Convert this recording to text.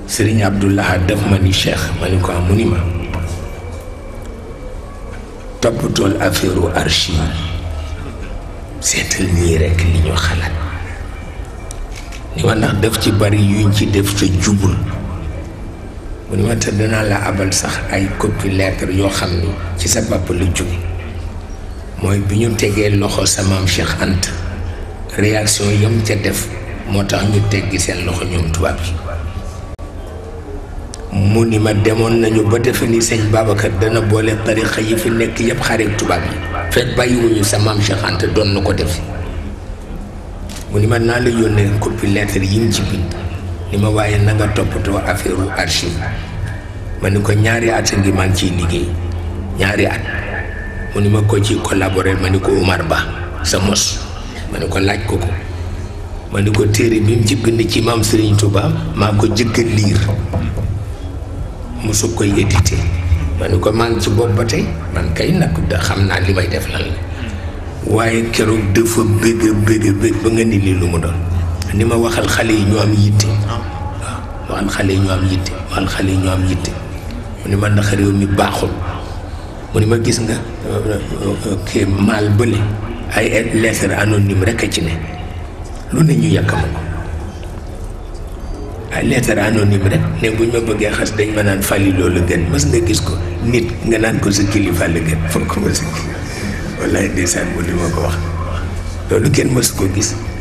Sëriñ Abdullah daf ma ni Cheikh ma ni ko am mu ni ma toppatool affaire archive seetal nii rekk li ñu xalaat ni ma ndax def ci bari yuñ ci def te jubul mu ni ma te danaa la abal sax ay copie lettre yoo xam ni ci sa papa lu jóge mooy bi ñu tegee loxo sa maam Cheikh Anta réaction yam ca def moo tax ñu teggi seen loxo ñoom tubaab yi mu ni ma demoon nañu ba defe ni sëñ Babacar dana boole tarixa yi fi nekk yëpp xarit tubaab yi fekk bàyyiwuñu sa maam Cheikh Anta doon na ko def mu ni ma naa la yónnee copie lettre yi mu ci bind ni ma waaye na nga toppatoo affaire archive ma ni ko ñaari at a ngi maa ngi ciy liggéey ñaari at mu ni ma ko ci collaborer ma ni ko Omar Ba sa mos ma ni ko laaj ko ma ni ko téere bi mu ci bind ci maam Serigne Touba maa ko jëkk a liir mosu koy édité ma ni ko maa ngi ci bopp ba tey man kay nag da xam naa li may def lan la waaye keroog dafa bëgg ba nga ni lii lu mu doon ni ma waxal xale yi ñu am yitte waaw waxal xale yi ñu am yitte waxal xale yi ñu am yitte mu ni ma ndax réew mi baaxul mu ni ma gis nga kii maal bële ay lettre anonyme rek a ci ne lu ne ñu yàkkama ko ay lettre anonyme rek ne buñ ma bëggee xas dañ ma naan fali loolu gën mës nga gis ko nit nga naan ko sa kilifa la gën foog ko ma sa kilifa wallaay ndeysaan bu li ma ko wax loolu kenn mës ko gis